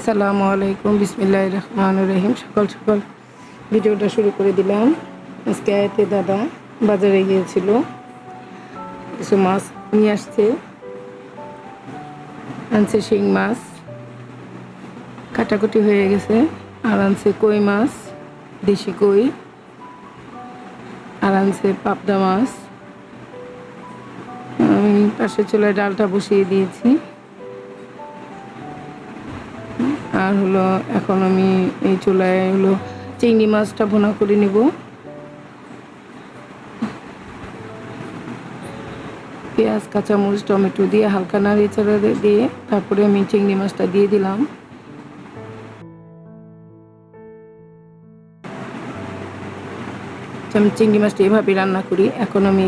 আসসালামু আলাইকুম, বিসমিল্লাহির রহমানির রহিম। সকাল সকাল ভিডিওটা শুরু করে দিলাম। আজকে আয়াতে দাদা বাজারে গিয়েছিল, কিছু মাছ নিয়ে আসছে। আনছে শিং মাছ, কাটাকুটি হয়ে গেছে। আর আনছে কই মাছ, দেশি কই। আর আনছে পাবদা মাছ। আমি পাশে চুলায় ডালটা বসিয়ে দিয়েছি। আর হলো এখন আমি এই চুলায় হলো চিংড়ি মাছটা ভুনা করে নিব। পেঁয়াজ, কাঁচামরিচ, টমেটো দিয়ে হালকা নাড়িচাড়া দিয়ে তারপরে আমি চিংড়ি মাছটা দিয়ে দিলাম। আমি চিংড়ি মাছটা এভাবে রান্না করি। এখন আমি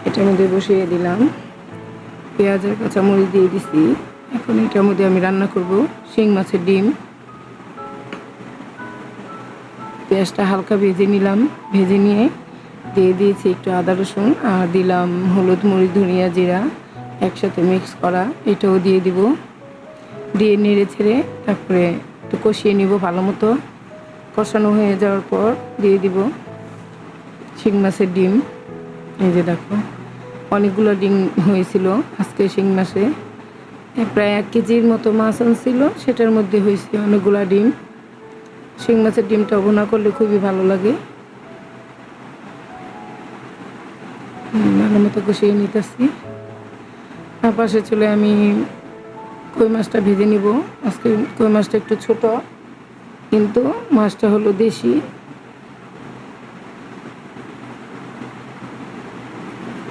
এটার মধ্যে বসিয়ে দিলাম, পেঁয়াজ আর কাঁচামরিচ দিয়ে দিছি। এখন এটার মধ্যে আমি রান্না করব শিং মাছের ডিম। পেঁয়াজটা হালকা ভেজে নিলাম, ভেজে নিয়ে দিয়ে দিয়েছি একটু আদা রসুন, আর দিলাম হলুদ, মরিচ, ধনিয়া, জিরা একসাথে মিক্স করা, এটাও দিয়ে দিব। দিয়ে নেড়ে ছেড়ে তারপরে একটু কষিয়ে নিব ভালো মতো। কষানো হয়ে যাওয়ার পর দিয়ে দিব শিং মাছের ডিম। এই যে দেখো, অনেকগুলো ডিম হয়েছিল আজকে শিং মাছে। প্রায় 1 কেজির মতো মাছ আনছিল, সেটার মধ্যে হয়েছে অনেকগুলো ডিম। শিং মাছের ডিমটা ভুনা করলে খুবই ভালো লাগে। ভালো মতো কষিয়ে নিতেছি। আর পাশে চলে আমি কই মাছটা ভেজে নিব। আজকে কই মাছটা একটু ছোট, কিন্তু মাছটা হলো দেশি।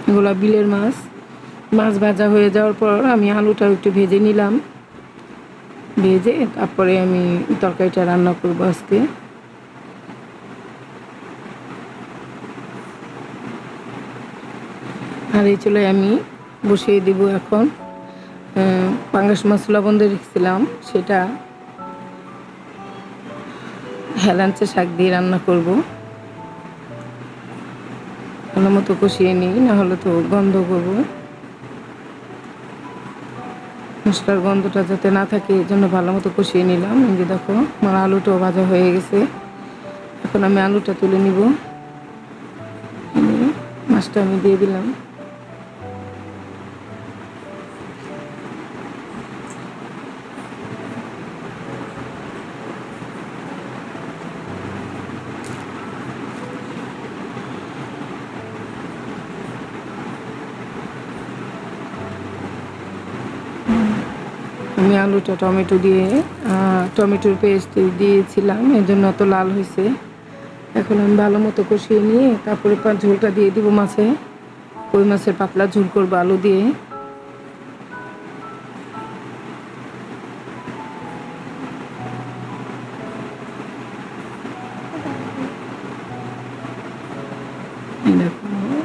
এগুলো বিলের মাছ। মাছ ভাজা হয়ে যাওয়ার পর আমি আলুটা একটু ভেজে নিলাম। ভেজে তারপরে আমি তরকারিটা রান্না করব আজকে। আর এই চুলায় আমি বসিয়ে দিব এখন পাঙ্গাস মাছ লবণ দিয়ে রেখেছিলাম, সেটা হেলাঞ্চে শাক দিয়ে রান্না করব। ভালো মতো কষিয়ে নিই, নাহলে তো গন্ধ করব। মশলার গন্ধটা যাতে না থাকে এই জন্য ভালো মতো কষিয়ে নিলাম। এই যে দেখো, আমার আলুটাও ভাজা হয়ে গেছে। এখন আমি আলুটা তুলে নিব। মাছটা আমি দিয়ে দিলাম। আমি আলুটা টমেটোর পেস্ট দিয়েছিলাম, এর জন্য এত লাল হয়েছে। এখন আমি ভালো মতো কষিয়ে নিয়ে তারপরে ঝোলটা দিয়ে দিব মাছে। কই মাছের পাতলা ঝোল করবো আলু দিয়ে।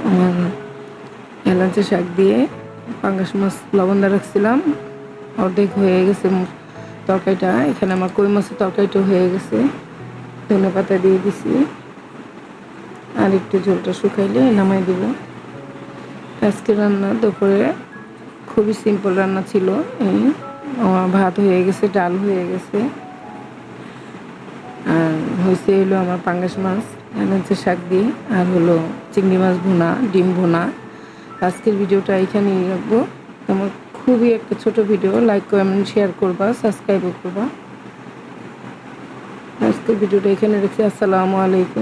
আমার হেলাঞ্চে শাক দিয়ে পাঙ্গাস মাছ লবণ দিয়ে রাখছিলাম, অর্ধেক হয়ে গেছে তরকারিটা। এখানে আমার কই মাছের তরকারিটা হয়ে গেছে। ধনে পাতা দিয়ে দিছি, আর একটু ঝোলটা শুকাইলে নামাই দেব। আজকে রান্না দুপুরে খুবই সিম্পল রান্না ছিল। এই আমার ভাত হয়ে গেছে, ডাল হয়ে গেছে, আর হয়েছে হলো আমার পাঙ্গাস মাছ হেলাঞ্চে শাক দিয়ে, আর হলো চিংড়ি মাছ ভুনা, ডিম ভুনা। আজকের ভিডিওটা এখানেই রাখবো। আমার খুবই একটা ছোট ভিডিও, লাইক, কমেন্ট, শেয়ার করবা, সাবস্ক্রাইবও করবা। আজকের ভিডিওটা এখানে রেখেছি। আসসালামু আলাইকুম।